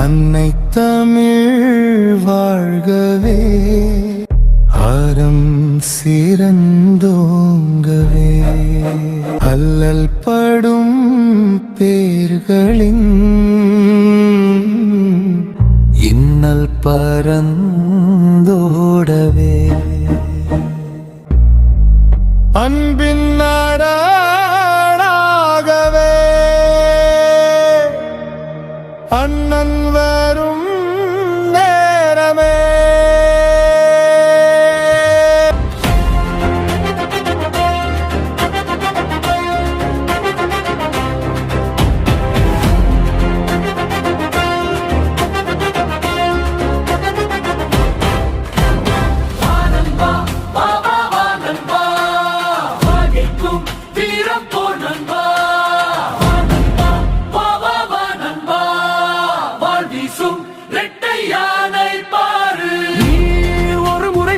அன்னை தமிழ் வாழ்கவே, அறம் சிறந்தோங்கவே. அல்லல் படும் பேர்களின் இன்னல் பரந்தோடவே. அன்பின் நாடாகவே அண்ணன் வரும் நேரமே.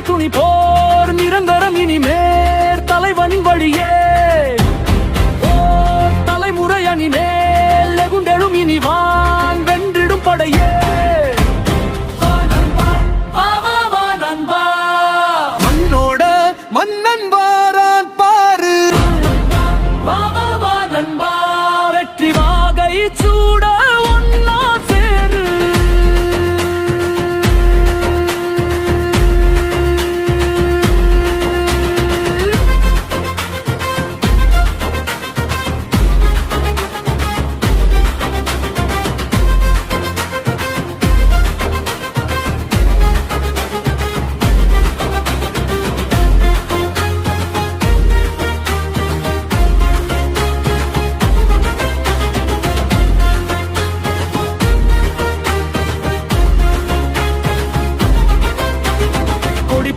துணி போர் நிரந்தரம் இனிமேல் தலைவனின் வழியே. தலைமுறை அணிமேல் லெகுண்டெழும் இனிவான் வென்றிடும் படையே. மண்ணோட மன்னன் வாரான் பாரு, நண்பா வெற்றி வாகை சூட ஒன்னா சேரு.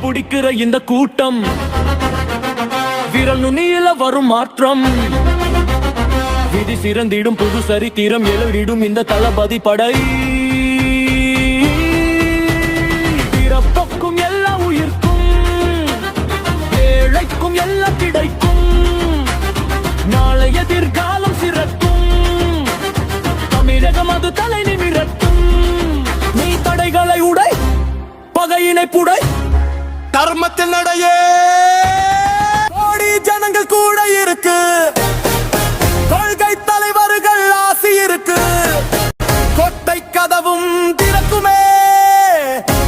பிடிக்கிற இந்த கூட்டம் விரல் நுனியில வரும் மாற்றம். விதி சிறந்திடும் புது சரித்திரம் எழுதிடும் இந்த தளபதி படை. பிறப்புக்கும் எல்லா உயிர்க்கும் ஏழைக்கும் எல்லாம் கிடைக்கும். நாளை எதிர்காலம் சிறக்கும், தமிழகம் அது தலை நிமிரட்டும். நீ தடைகளை உடை, பகையினை புடை, தர்மத்தில் நடையே. கோடி ஜனங்கள் கூட இருக்கு, கொள்கை தலைவர்கள் ஆசி இருக்கு. கொட்டை கதவும் திறக்குமே,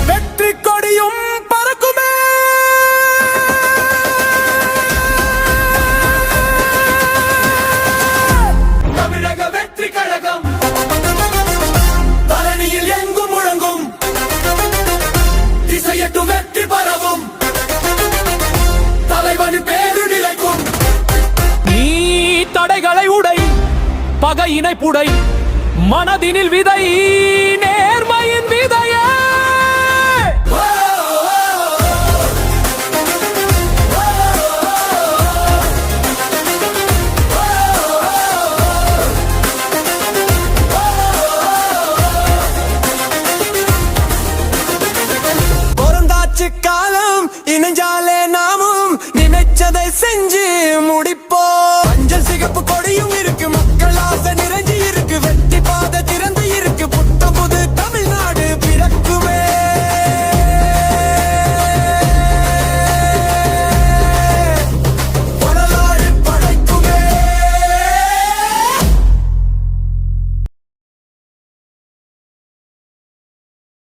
வெற்றி கொடியும் பறக்குமே. தமிழக வெற்றி கழகம் தரணியில் எங்கும் முழங்கும், திசையட்டும் வெற்றி பரவும், தலைவனின் பேரு நிலைக்கும். நீ தடைகளை உடை, பகையினை புடை, மனதினில் விதை நேர்மையின் விதையே. காலம் இணைஞ்சாலே நாமும் நினைச்சதை செஞ்சு முடி